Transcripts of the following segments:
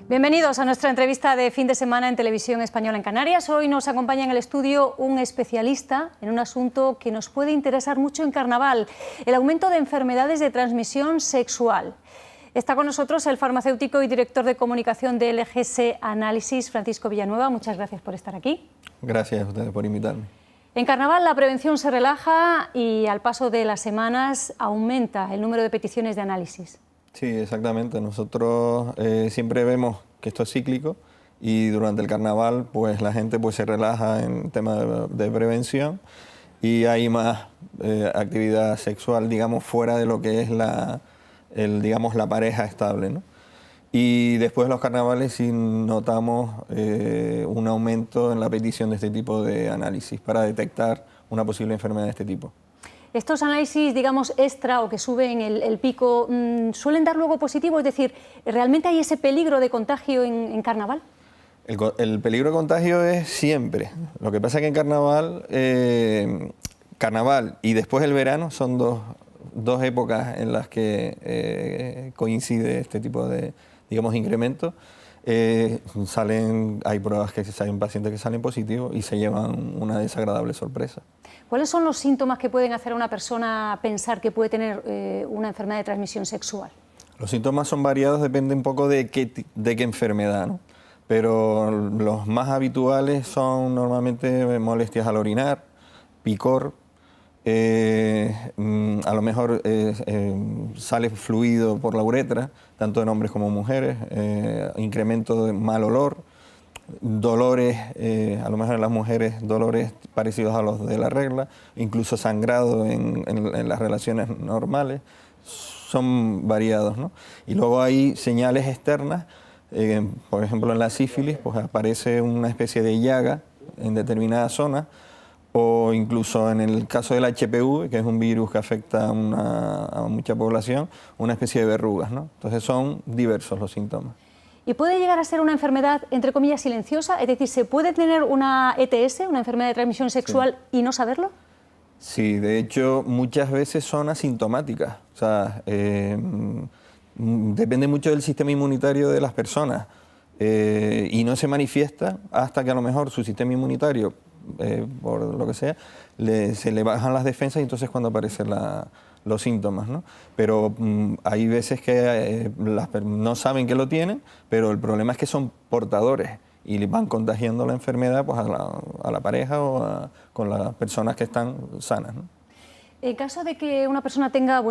Bienvenidos a nuestra entrevista de fin de semana en Televisión Española en Canarias. Hoy nos acompaña en el estudio un especialista en un asunto que nos puede interesar mucho en Carnaval, el aumento de enfermedades de transmisión sexual. Está con nosotros el farmacéutico y director de comunicación de LGS Análisis, Francisco Villanueva. Muchas gracias por estar aquí. Gracias a ustedes por invitarme. En Carnaval la prevención se relaja y al paso de las semanas aumenta el número de peticiones de análisis. Sí, exactamente. Nosotros siempre vemos que esto es cíclico y durante el Carnaval pues la gente se relaja en temas de prevención y hay más actividad sexual, digamos, fuera de lo que es la pareja estable, ¿no? Y después de los carnavales sí notamos un aumento en la petición de este tipo de análisis para detectar una posible enfermedad de este tipo. Estos análisis, digamos, extra o que suben el pico, ¿suelen dar luego positivo? Es decir, ¿realmente hay ese peligro de contagio en Carnaval? El peligro de contagio es siempre. Lo que pasa es que en Carnaval y después el verano son dos épocas en las que coincide este tipo de, digamos, incrementos. Hay pruebas que salen pacientes que salen positivos y se llevan una desagradable sorpresa. ¿Cuáles son los síntomas que pueden hacer a una persona pensar que puede tener una enfermedad de transmisión sexual? Los síntomas son variados, depende un poco de qué enfermedad, ¿no? Pero los más habituales son normalmente molestias al orinar, picor, a lo mejor sale fluido por la uretra, tanto en hombres como mujeres, incremento de mal olor, dolores, a lo mejor en las mujeres dolores parecidos a los de la regla, incluso sangrado en las relaciones normales, son variados, ¿no? Y luego hay señales externas, por ejemplo en la sífilis pues aparece una especie de llaga en determinadas zonas, o incluso en el caso del HPV, que es un virus que afecta a mucha población, una especie de verrugas, ¿no? Entonces son diversos los síntomas. ¿Y puede llegar a ser una enfermedad, entre comillas, silenciosa? Es decir, ¿se puede tener una ETS, una enfermedad de transmisión sexual, sí, y no saberlo? Sí, de hecho, muchas veces son asintomáticas. O sea, depende mucho del sistema inmunitario de las personas y no se manifiesta hasta que a lo mejor su sistema inmunitario, por lo que sea, se le bajan las defensas y entonces cuando aparecen los síntomas, ¿no? Pero hay veces que no saben que lo tienen, pero el problema es que son portadores y van contagiando la enfermedad pues, a la pareja o con las personas que están sanas, ¿no? En caso de que una persona tenga,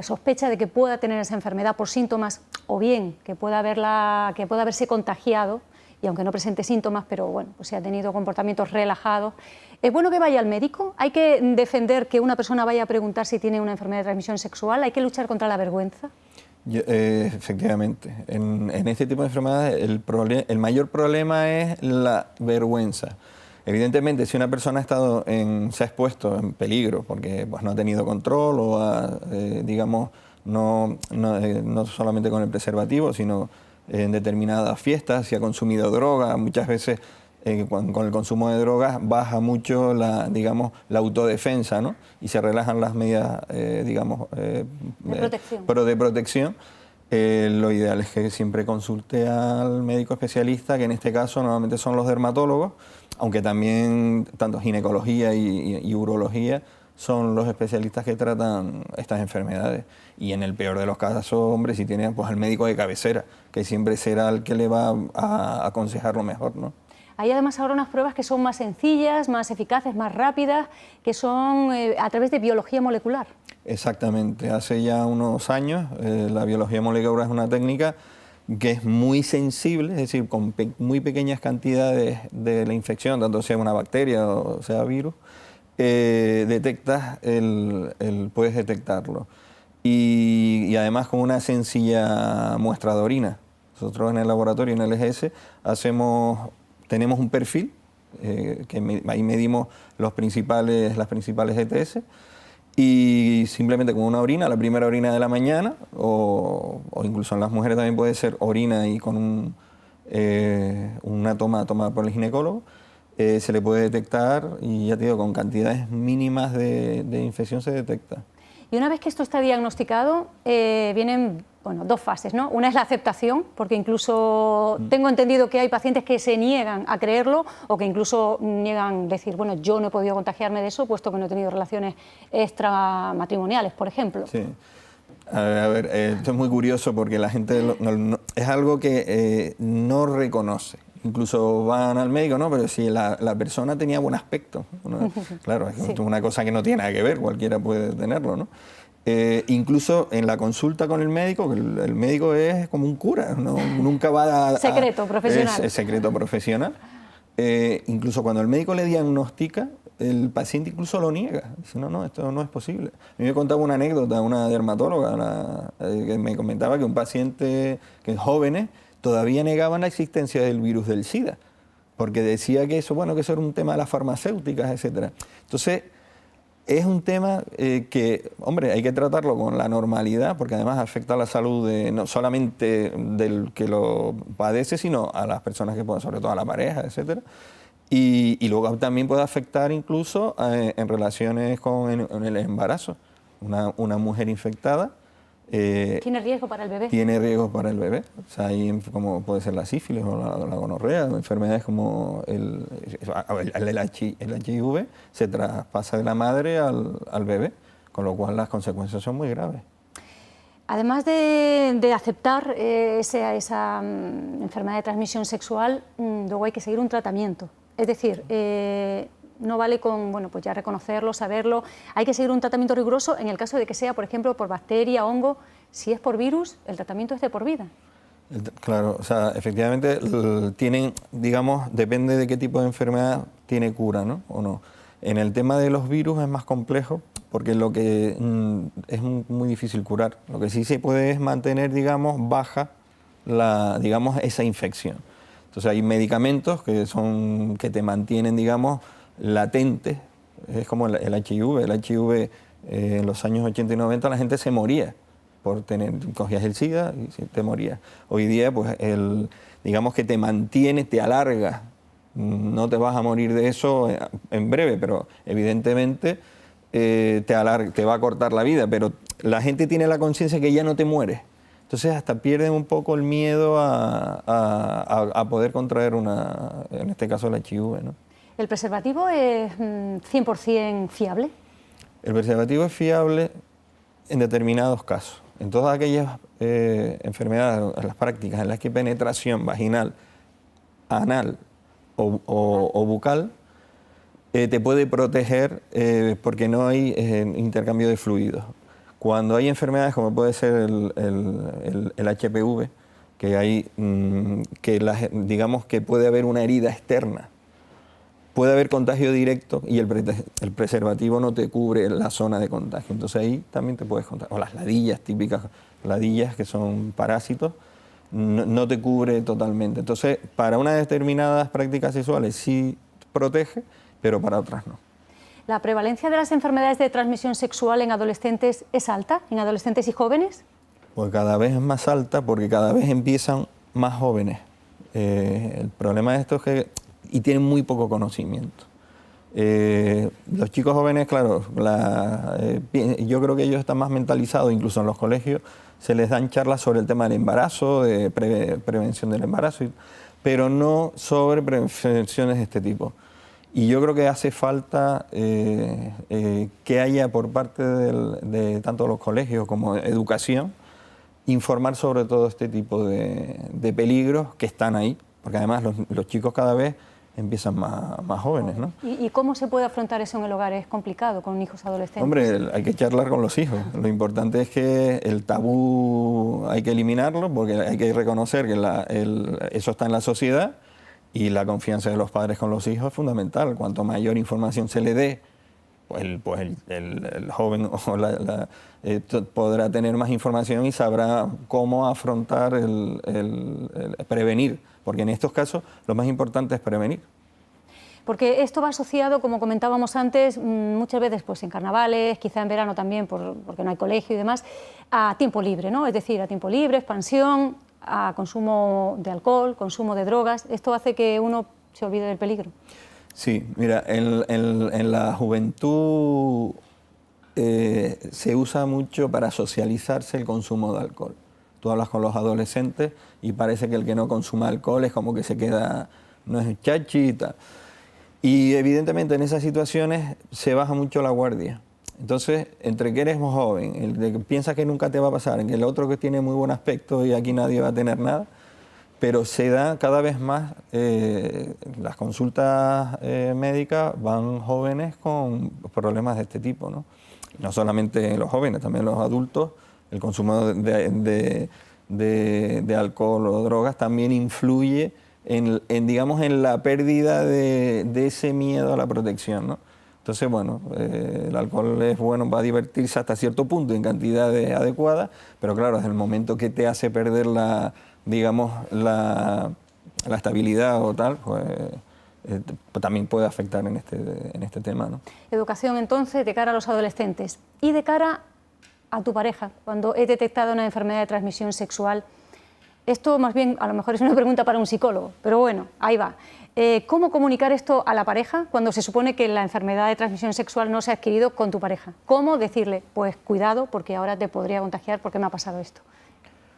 sospecha de que pueda tener esa enfermedad por síntomas, o bien que pueda haberse contagiado, y aunque no presente síntomas, pero bueno, pues si ha tenido comportamientos relajados, ¿es bueno que vaya al médico? ¿Hay que defender que una persona vaya a preguntar si tiene una enfermedad de transmisión sexual? ¿Hay que luchar contra la vergüenza? Efectivamente, en este tipo de enfermedades el mayor problema es la vergüenza. Evidentemente, si una persona se ha expuesto en peligro porque pues, no ha tenido control o digamos, no solamente con el preservativo, sino en determinadas fiestas, si ha consumido droga, muchas veces con el consumo de drogas baja mucho la autodefensa, ¿no? Y se relajan las medidas, de protección. Lo ideal es que siempre consulte al médico especialista, que en este caso normalmente son los dermatólogos, aunque también tanto ginecología y urología son los especialistas que tratan estas enfermedades. Y en el peor de los casos, hombre, si tiene pues, al médico de cabecera, que siempre será el que le va a aconsejar lo mejor, ¿no? Hay además ahora unas pruebas que son más sencillas, más eficaces, más rápidas, que son a través de biología molecular. Exactamente. Hace ya unos años la biología molecular es una técnica que es muy sensible, es decir, con muy pequeñas cantidades de la infección, tanto sea una bacteria o sea virus, puedes detectarlo. Y además con una sencilla muestra de orina. Nosotros en el laboratorio, en el LGS, tenemos un perfil, ahí medimos las principales ETS, y simplemente con una orina, la primera orina de la mañana, o incluso en las mujeres también puede ser orina y con una toma tomada por el ginecólogo, se le puede detectar y ya te digo, con cantidades mínimas de infección se detecta. Y una vez que esto está diagnosticado, vienen bueno, dos fases, ¿no? Una es la aceptación, porque incluso tengo entendido que hay pacientes que se niegan a creerlo o que incluso niegan decir, bueno, yo no he podido contagiarme de eso puesto que no he tenido relaciones extramatrimoniales, por ejemplo. Sí. A ver, esto es muy curioso porque la gente es algo que no reconoce. Incluso van al médico, ¿no? Pero si la persona tenía buen aspecto. Claro, es Sí. una cosa que no tiene nada que ver, cualquiera puede tenerlo, ¿no? Incluso en la consulta con el médico, que el médico es como un cura, ¿no? Nunca va a... Secreto profesional. Es secreto profesional. Incluso cuando el médico le diagnostica, el paciente incluso lo niega. Dice, no, esto no es posible. A mí me contaba una anécdota, una dermatóloga, que me comentaba que un paciente, que jóvenes, todavía negaban la existencia del virus del SIDA, porque decía que eso, bueno, que eso era un tema de las farmacéuticas, etcétera. Entonces, es un tema que, hombre, hay que tratarlo con la normalidad, porque además afecta a la salud no solamente del que lo padece, sino a las personas que pueden, sobre todo a la pareja, etcétera. Y luego también puede afectar incluso en relaciones con en el embarazo. Una mujer infectada ¿Tiene riesgo para el bebé? tiene riesgo para el bebé. O sea, hay como puede ser la sífilis o la gonorrea, enfermedades como el HIV se traspasa de la madre al bebé, con lo cual las consecuencias son muy graves. Además de aceptar esa enfermedad de transmisión sexual, luego hay que seguir un tratamiento. Es decir, no vale con, bueno, pues ya reconocerlo, saberlo, hay que seguir un tratamiento riguroso en el caso de que sea, por ejemplo, por bacteria, hongo. Si es por virus, el tratamiento es de por vida. Claro, o sea, efectivamente tienen, digamos, depende de qué tipo de enfermedad tiene cura, ¿no? O no. En el tema de los virus es más complejo porque lo que es muy difícil curar. Lo que sí se puede es mantener, digamos, baja digamos, esa infección. Entonces hay medicamentos que te mantienen, digamos, latentes. Es como el HIV. El HIV en los años 80 y 90 la gente se moría por cogías el SIDA y te morías. Hoy día, pues, digamos que te mantiene, te alarga. No te vas a morir de eso en breve, pero evidentemente te va a cortar la vida. Pero la gente tiene la conciencia que ya no te mueres. Entonces hasta pierden un poco el miedo a poder contraer en este caso el HIV, ¿no? ¿El preservativo es 100% fiable? El preservativo es fiable en determinados casos. En todas aquellas enfermedades, en las prácticas en las que hay penetración vaginal, anal o bucal, te puede proteger porque no hay intercambio de fluidos. Cuando hay enfermedades como puede ser el HPV, digamos que puede haber una herida externa, puede haber contagio directo y el preservativo no te cubre la zona de contagio. Entonces ahí también te puedes contagiar. O las ladillas, típicas ladillas que son parásitos, no te cubre totalmente. Entonces, para unas determinadas prácticas sexuales sí protege, pero para otras no. ¿La prevalencia de las enfermedades de transmisión sexual en adolescentes es alta, en adolescentes y jóvenes? Pues cada vez es más alta porque cada vez empiezan más jóvenes. El problema de esto es que y tienen muy poco conocimiento. Los chicos jóvenes, claro, yo creo que ellos están más mentalizados, incluso en los colegios se les dan charlas sobre el tema del embarazo, de prevención del embarazo, pero no sobre prevenciones de este tipo. Y yo creo que hace falta que haya por parte de tanto los colegios como educación, informar sobre todo este tipo de peligros que están ahí, porque además los chicos cada vez empiezan más jóvenes, ¿no? ¿Y cómo se puede afrontar eso en el hogar? ¿Es complicado con hijos adolescentes? Hombre, hay que charlar con los hijos. Lo importante es que el tabú hay que eliminarlo porque hay que reconocer que eso está en la sociedad y la confianza de los padres con los hijos es fundamental. Cuanto mayor información se le dé, pues el joven podrá tener más información y sabrá cómo afrontar prevenir, porque en estos casos lo más importante es prevenir. Porque esto va asociado, como comentábamos antes, muchas veces pues en carnavales, quizá en verano también, porque no hay colegio y demás, a tiempo libre, ¿no? Es decir, a tiempo libre, expansión, a consumo de alcohol, consumo de drogas. Esto hace que uno se olvide del peligro. Sí, mira, en la juventud se usa mucho para socializarse el consumo de alcohol. tú hablas con los adolescentes y parece que el que no consuma alcohol es como que se queda, no es chachi y tal. Y evidentemente en esas situaciones se baja mucho la guardia. Entonces, entre que eres joven, el de que piensas que nunca te va a pasar, en que el otro que tiene muy buen aspecto y aquí nadie va a tener nada, pero se da cada vez más, las consultas médicas van jóvenes con problemas de este tipo, ¿no? No solamente los jóvenes, también los adultos, el consumo de alcohol o drogas también influye digamos, en la pérdida de ese miedo a la protección, ¿no? Entonces, bueno, el alcohol es bueno para divertirse hasta cierto punto, en cantidades adecuadas, pero claro, desde el momento que te hace perder digamos, la estabilidad o tal, pues también puede afectar en este tema, ¿no? Educación, entonces, de cara a los adolescentes y de cara a tu pareja. Cuando he detectado una enfermedad de transmisión sexual, esto más bien a lo mejor es una pregunta para un psicólogo, pero bueno, ahí va. ¿Cómo comunicar esto a la pareja cuando se supone que la enfermedad de transmisión sexual no se ha adquirido con tu pareja? ¿Cómo decirle, pues cuidado porque ahora te podría contagiar porque me ha pasado esto?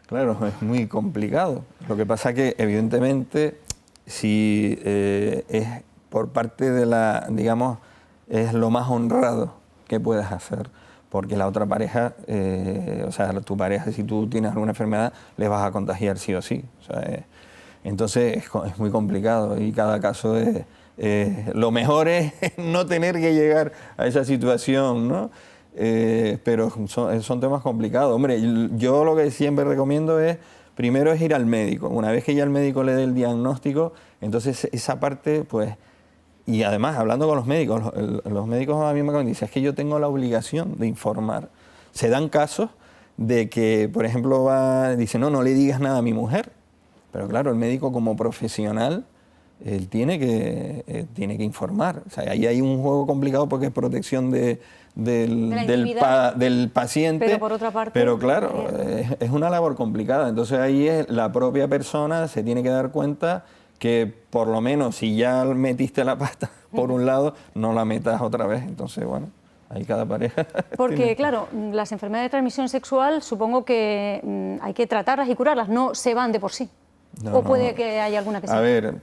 Claro, es muy complicado. Lo que pasa que, evidentemente, si es por parte de digamos, es lo más honrado que puedas hacer, porque la otra pareja, o sea, tu pareja, si tú tienes alguna enfermedad, le vas a contagiar sí o sí. O sea, entonces es muy complicado y cada caso lo mejor es no tener que llegar a esa situación, ¿no? Pero son temas complicados. Hombre, yo lo que siempre recomiendo primero es ir al médico. Una vez que ya el médico le dé el diagnóstico, entonces esa parte, pues, y además hablando con los médicos, los médicos a mí me dicen, es que yo tengo la obligación de informar. Se dan casos de que, por ejemplo, dice, no le digas nada a mi mujer. Pero claro, el médico como profesional, él tiene que informar. O sea, ahí hay un juego complicado porque es protección del paciente. Pero por otra parte... Pero claro, es una labor complicada. Entonces ahí la propia persona se tiene que dar cuenta que por lo menos si ya metiste la pata por un lado, no la metas otra vez. Entonces, bueno, ahí cada pareja... Porque, claro, las enfermedades de transmisión sexual supongo que hay que tratarlas y curarlas, no se van de por sí. ¿O puede que haya alguna que sí? A ver,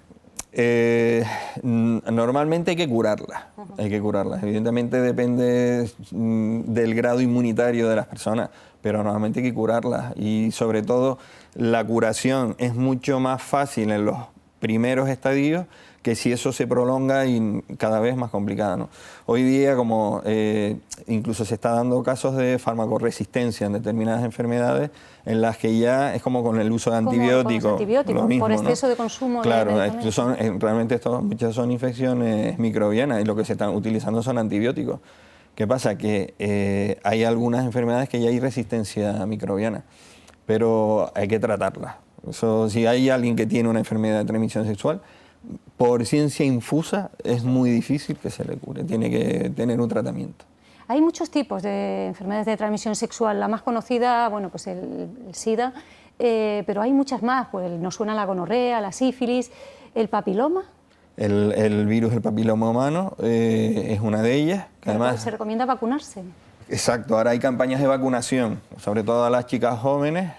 normalmente hay que curarlas, hay que curarlas. Evidentemente depende del grado inmunitario de las personas, pero normalmente hay que curarlas. Y sobre todo la curación es mucho más fácil en los primeros estadios que si eso se prolonga y cada vez más complicada, ¿no? Hoy día, como incluso se está dando casos de farmacoresistencia en determinadas enfermedades, en las que ya es como con el uso de antibióticos. Lo mismo, por exceso, ¿no?, de consumo. Claro, realmente muchas son infecciones microbianas y lo que se están utilizando son antibióticos. ¿Qué pasa? Que hay algunas enfermedades que ya hay resistencia microbiana, pero hay que tratarlas. Eso, si hay alguien que tiene una enfermedad de transmisión sexual, por ciencia infusa es muy difícil que se le cure, tiene que tener un tratamiento. Hay muchos tipos de enfermedades de transmisión sexual, la más conocida, bueno, pues el SIDA, pero hay muchas más, pues nos suena la gonorrea, la sífilis, el papiloma. El virus del papiloma humano es una de ellas. Que además se recomienda vacunarse. Exacto, ahora hay campañas de vacunación, sobre todo a las chicas jóvenes.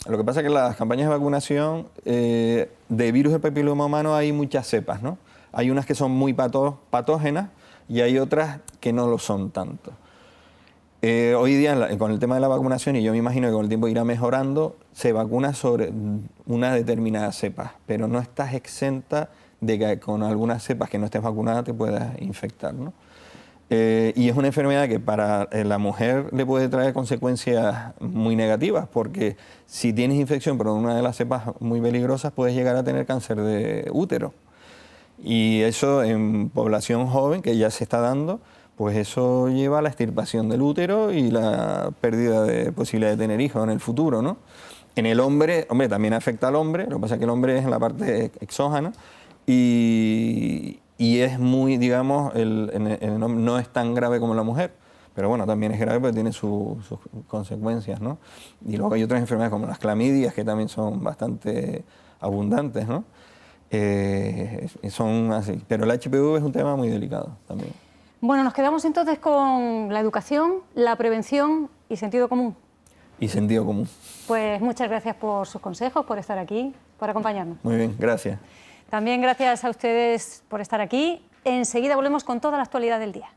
Lo que pasa es que las campañas de vacunación de virus del papiloma humano hay muchas cepas, ¿no? Hay unas que son muy patógenas y hay otras que no lo son tanto. Hoy día, con el tema de la vacunación, y yo me imagino que con el tiempo irá mejorando, se vacuna sobre una determinada cepa, pero no estás exenta de que con algunas cepas que no estés vacunada te puedas infectar, ¿no? Y es una enfermedad que para la mujer le puede traer consecuencias muy negativas, porque si tienes infección por una de las cepas muy peligrosas, puedes llegar a tener cáncer de útero. Y eso en población joven, que ya se está dando, pues eso lleva a la extirpación del útero y la pérdida de posibilidad de tener hijos en el futuro, ¿no? En el hombre, también afecta al hombre, lo que pasa es que el hombre es en la parte exógena y es muy, digamos, no es tan grave como la mujer, pero bueno, también es grave porque tiene sus consecuencias, ¿no? Y luego hay otras enfermedades como las clamidias que también son bastante abundantes, ¿no? Son así, pero el HPV es un tema muy delicado también. Bueno, nos quedamos entonces con la educación, la prevención y sentido común. y sentido común. Pues muchas gracias por sus consejos, por estar aquí, por acompañarnos. Muy bien, gracias. También gracias a ustedes por estar aquí. Enseguida volvemos con toda la actualidad del día.